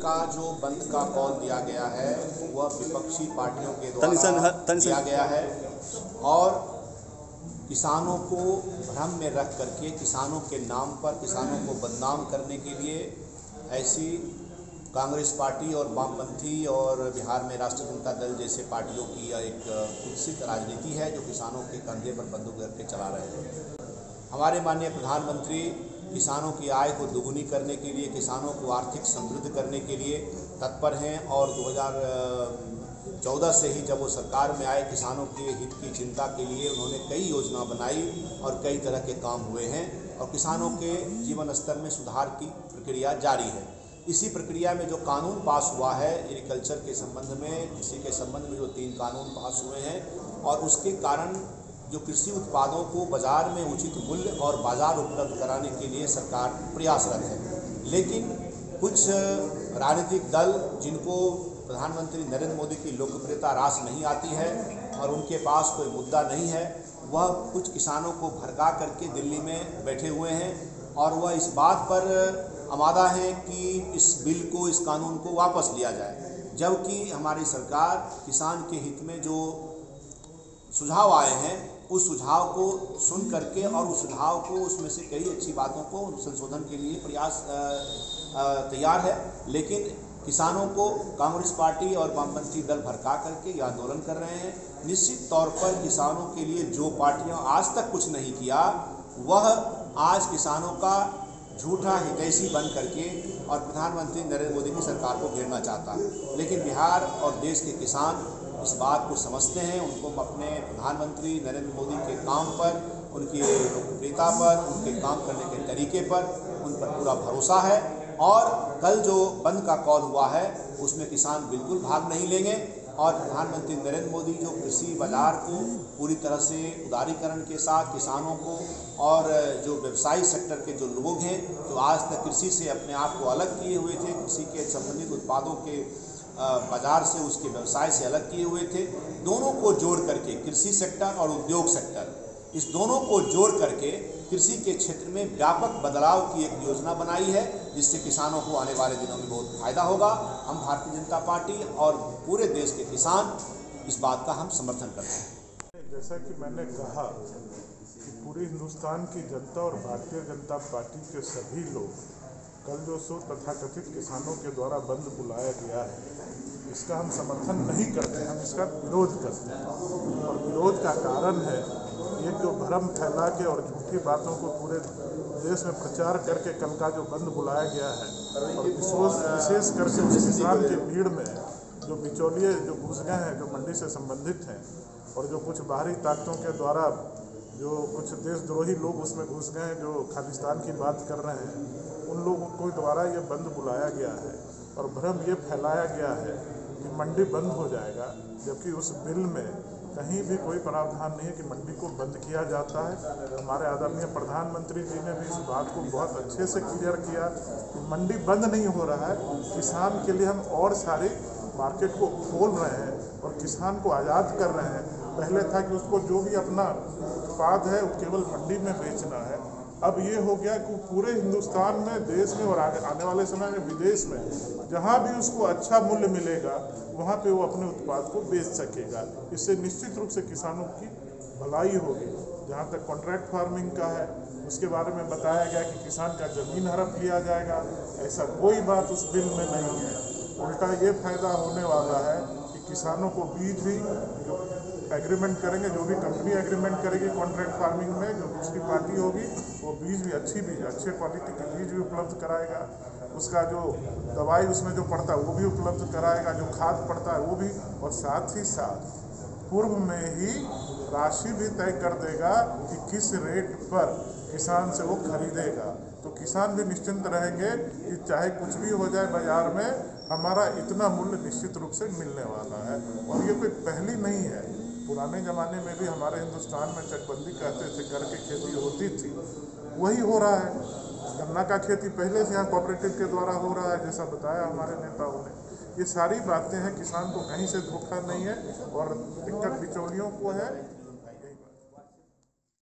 का जो बंद का कॉल दिया गया है वह विपक्षी पार्टियों के द्वारा दिया गया है और किसानों को भ्रम में रख करके किसानों के नाम पर किसानों को बदनाम करने के लिए ऐसी कांग्रेस पार्टी और वामपंथी और बिहार में राष्ट्रीय जनता दल जैसे पार्टियों की यह एक कुत्सित राजनीति है जो किसानों के कंधे पर बंदूक रख के चला रहे हैं। हमारे माननीय प्रधानमंत्री किसानों की आय को दोगुनी करने के लिए, किसानों को आर्थिक समृद्ध करने के लिए तत्पर हैं और 2014 से ही जब वो सरकार में आए किसानों के हित की चिंता के लिए उन्होंने कई योजना बनाई और कई तरह के काम हुए हैं और किसानों के जीवन स्तर में सुधार की प्रक्रिया जारी है। इसी प्रक्रिया में जो कानून पास हुआ है एग्रीकल्चर के संबंध में, कृषि के संबंध में जो 3 कानून पास हुए हैं और उसके कारण जो कृषि उत्पादों को बाज़ार में उचित मूल्य और बाज़ार उपलब्ध कराने के लिए सरकार प्रयासरत है। लेकिन कुछ राजनीतिक दल जिनको प्रधानमंत्री नरेंद्र मोदी की लोकप्रियता रास नहीं आती है और उनके पास कोई मुद्दा नहीं है, वह कुछ किसानों को भड़का करके दिल्ली में बैठे हुए हैं और वह इस बात पर आमादा है कि इस बिल को, इस कानून को वापस लिया जाए, जबकि हमारी सरकार किसान के हित में जो सुझाव आए हैं उस सुझाव को सुन करके और उस सुझाव को, उसमें से कई अच्छी बातों को संशोधन के लिए प्रयास तैयार है। लेकिन किसानों को कांग्रेस पार्टी और वामपंथी दल भड़का करके यह आंदोलन कर रहे हैं। निश्चित तौर पर किसानों के लिए जो पार्टियां आज तक कुछ नहीं किया वह आज किसानों का झूठा हितैषी बन करके और प्रधानमंत्री नरेंद्र मोदी की सरकार को घेरना चाहता है। लेकिन बिहार और देश के किसान इस बात को समझते हैं, उनको अपने प्रधानमंत्री नरेंद्र मोदी के काम पर, उनकी लोकप्रियता पर, उनके काम करने के तरीके पर उन पर पूरा भरोसा है और कल जो बंद का कॉल हुआ है उसमें किसान बिल्कुल भाग नहीं लेंगे और प्रधानमंत्री नरेंद्र मोदी जो कृषि बाजार को पूरी तरह से उदारीकरण के साथ किसानों को और जो व्यवसायिक सेक्टर के जो लोग हैं जो आज तक कृषि से अपने आप को अलग किए हुए थे, कृषि के संबंधित उत्पादों के बाजार से, उसके व्यवसाय से अलग किए हुए थे, दोनों को जोड़ करके कृषि सेक्टर और उद्योग सेक्टर, इस दोनों को जोड़ करके कृषि के क्षेत्र में व्यापक बदलाव की एक योजना बनाई है जिससे किसानों को आने वाले दिनों में बहुत फायदा होगा। हम भारतीय जनता पार्टी और पूरे देश के किसान इस बात का हम समर्थन करते हैं। जैसा कि मैंने कहा कि पूरे हिंदुस्तान की जनता और भारतीय जनता पार्टी के सभी लोग कल जो सो तथाकथित किसानों के द्वारा बंद बुलाया गया है इसका हम समर्थन नहीं करते, हम इसका विरोध करते हैं। और विरोध का कारण है ये जो भ्रम फैला के और झूठी बातों को पूरे देश में प्रचार करके कल का जो बंद बुलाया गया है और विशेष करके किसान की भीड़ में जो बिचौलिए जो घुस गए हैं, जो मंडी से संबंधित हैं और जो कुछ बाहरी ताकतों के द्वारा जो कुछ देशद्रोही लोग उसमें घुस गए हैं, जो खालिस्तान की बात कर रहे हैं, उन लोगों को द्वारा ये बंद बुलाया गया है और भ्रम ये फैलाया गया है कि मंडी बंद हो जाएगा, जबकि उस बिल में कहीं भी कोई प्रावधान नहीं है कि मंडी को बंद किया जाता है। हमारे आदरणीय प्रधानमंत्री जी ने भी इस बात को बहुत अच्छे से क्लियर किया कि मंडी बंद नहीं हो रहा है, किसान के लिए हम और सारे मार्केट को खोल रहे हैं और किसान को आज़ाद कर रहे हैं। पहले था कि उसको जो भी अपना उत्पाद है वो केवल मंडी में बेचना है, अब ये हो गया कि पूरे हिंदुस्तान में, देश में और आने वाले समय में विदेश में जहाँ भी उसको अच्छा मूल्य मिलेगा वहाँ पे वो अपने उत्पाद को बेच सकेगा। इससे निश्चित रूप से किसानों की भलाई होगी। जहाँ तक कॉन्ट्रैक्ट फार्मिंग का है उसके बारे में बताया गया कि किसान का ज़मीन हड़प लिया जाएगा, ऐसा कोई बात उस बिल में नहीं है। उल्टा ये फायदा होने वाला है कि किसानों को बीज भी जो एग्रीमेंट करेंगे, जो भी कंपनी एग्रीमेंट करेगी कॉन्ट्रैक्ट फार्मिंग में, जो दूसरी पार्टी होगी वो बीज भी अच्छे क्वालिटी के बीज भी उपलब्ध कराएगा, उसका जो दवाई उसमें जो पड़ता है वो भी उपलब्ध कराएगा, जो खाद पड़ता है वो भी, और साथ ही साथ पूर्व में ही राशि भी तय कर देगा कि किस रेट पर किसान से वो खरीदेगा। तो किसान भी निश्चिंत रहेंगे कि चाहे कुछ भी हो जाए बाजार में, हमारा इतना मूल्य निश्चित रूप से मिलने वाला है। और ये कोई पहली नहीं है, पुराने ज़माने में भी हमारे हिंदुस्तान में चकबंदी कहते थे करके खेती होती थी, वही हो रहा है। गन्ना का खेती पहले से यहाँ कोऑपरेटिव के द्वारा हो रहा है, जैसा बताया हमारे नेताओं ने। ये सारी बातें हैं, किसान को कहीं से धोखा नहीं है और दिक्कत बिचौलियों को है।